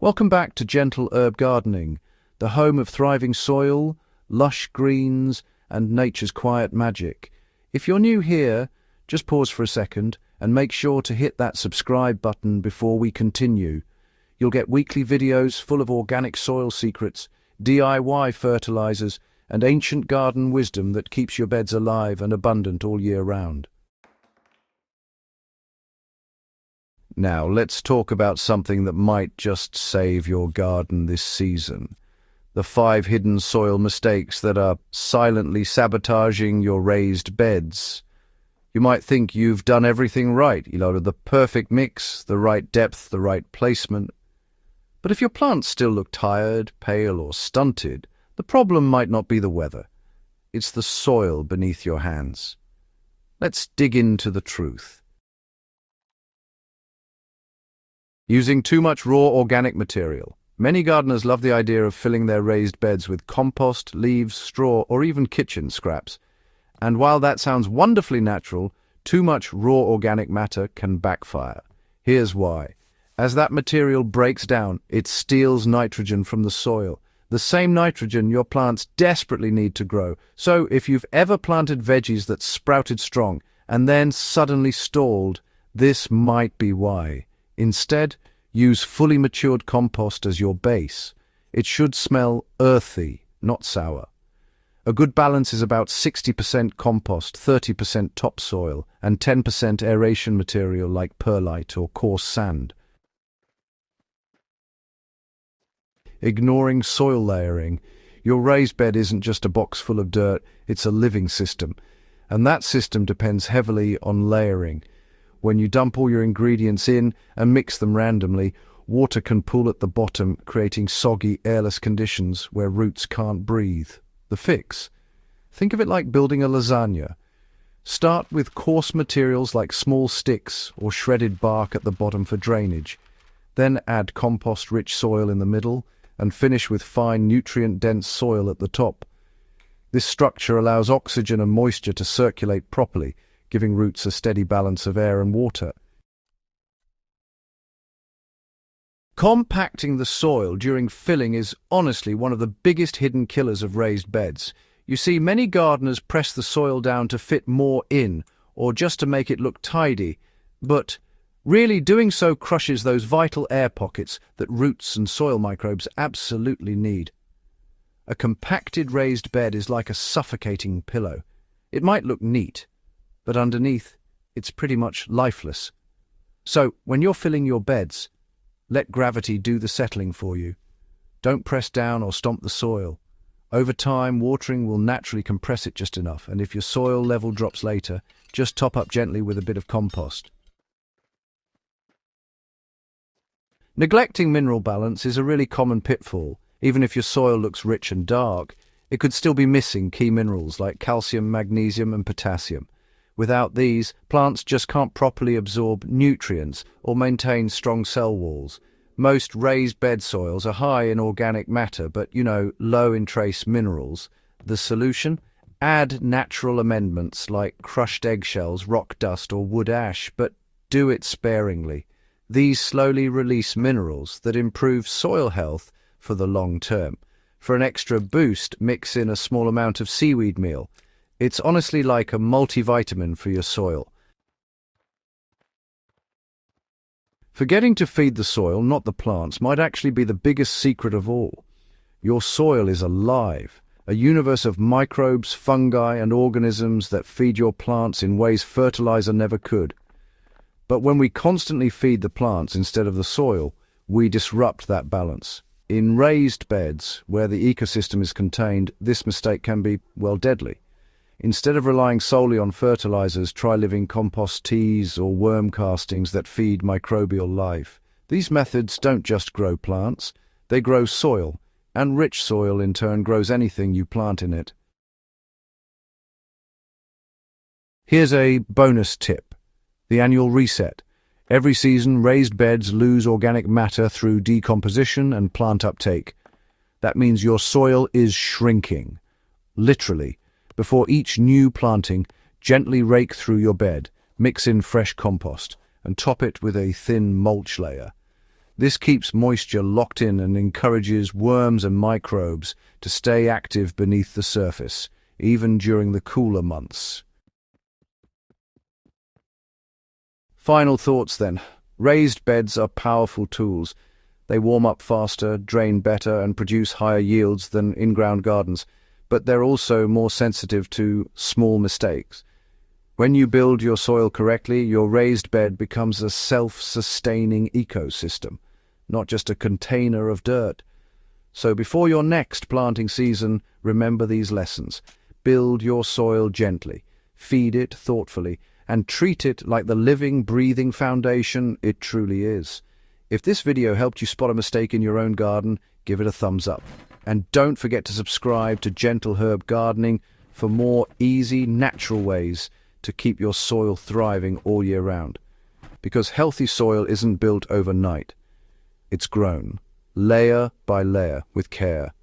Welcome back to Gentle Herb Gardening, the home of thriving soil, lush greens, and nature's quiet magic. If you're new here, just pause for a second and make sure to hit that subscribe button before we continue. You'll get weekly videos full of organic soil secrets, DIY fertilizers, and ancient garden wisdom that keeps your beds alive and abundant all year round. Now, let's talk about something that might just save your garden this season. The 5 hidden soil mistakes that are silently sabotaging your raised beds. You might think you've done everything right, the perfect mix, the right depth, the right placement. But if your plants still look tired, pale, or stunted, the problem might not be the weather. It's the soil beneath your hands. Let's dig into the truth. Using too much raw organic material. Many gardeners love the idea of filling their raised beds with compost, leaves, straw, or even kitchen scraps. And while that sounds wonderfully natural, too much raw organic matter can backfire. Here's why. As that material breaks down, it steals nitrogen from the soil, the same nitrogen your plants desperately need to grow. So if you've ever planted veggies that sprouted strong and then suddenly stalled, this might be why. Instead, use fully matured compost as your base. It should smell earthy, not sour. A good balance is about 60% compost, 30% topsoil, and 10% aeration material like perlite or coarse sand. Ignoring soil layering. Your raised bed isn't just a box full of dirt, it's a living system. And that system depends heavily on layering. When you dump all your ingredients in and mix them randomly, water can pool at the bottom, creating soggy, airless conditions where roots can't breathe. The fix? Think of it like building a lasagna. Start with coarse materials like small sticks or shredded bark at the bottom for drainage. Then add compost-rich soil in the middle and finish with fine, nutrient-dense soil at the top. This structure allows oxygen and moisture to circulate properly, giving roots a steady balance of air and water. Compacting the soil during filling is honestly one of the biggest hidden killers of raised beds. You see, many gardeners press the soil down to fit more in, or just to make it look tidy, but really doing so crushes those vital air pockets that roots and soil microbes absolutely need. A compacted raised bed is like a suffocating pillow. It might look neat, but underneath, it's pretty much lifeless. So, when you're filling your beds, let gravity do the settling for you. Don't press down or stomp the soil. Over time, watering will naturally compress it just enough, and if your soil level drops later, just top up gently with a bit of compost. Neglecting mineral balance is a really common pitfall. Even if your soil looks rich and dark, it could still be missing key minerals like calcium, magnesium, and potassium. Without these, plants just can't properly absorb nutrients or maintain strong cell walls. Most raised bed soils are high in organic matter, but, low in trace minerals. The solution? Add natural amendments like crushed eggshells, rock dust, or wood ash, but do it sparingly. These slowly release minerals that improve soil health for the long term. For an extra boost, mix in a small amount of seaweed meal. It's honestly like a multivitamin for your soil. Forgetting to feed the soil, not the plants, might actually be the biggest secret of all. Your soil is alive, a universe of microbes, fungi, and organisms that feed your plants in ways fertilizer never could. But when we constantly feed the plants instead of the soil, we disrupt that balance. In raised beds, where the ecosystem is contained, this mistake can be, deadly. Instead of relying solely on fertilizers, try living compost teas or worm castings that feed microbial life. These methods don't just grow plants, they grow soil, and rich soil in turn grows anything you plant in it. Here's a bonus tip: the annual reset. Every season, raised beds lose organic matter through decomposition and plant uptake. That means your soil is shrinking, literally. Before each new planting, gently rake through your bed, mix in fresh compost, and top it with a thin mulch layer. This keeps moisture locked in and encourages worms and microbes to stay active beneath the surface, even during the cooler months. Final thoughts then. Raised beds are powerful tools. They warm up faster, drain better, and produce higher yields than in-ground gardens, but they're also more sensitive to small mistakes. When you build your soil correctly, your raised bed becomes a self-sustaining ecosystem, not just a container of dirt. So before your next planting season, remember these lessons. Build your soil gently, feed it thoughtfully, and treat it like the living, breathing foundation it truly is. If this video helped you spot a mistake in your own garden, give it a thumbs up. And don't forget to subscribe to Gentle Herb Gardening for more easy, natural ways to keep your soil thriving all year round. Because healthy soil isn't built overnight. It's grown, layer by layer, with care.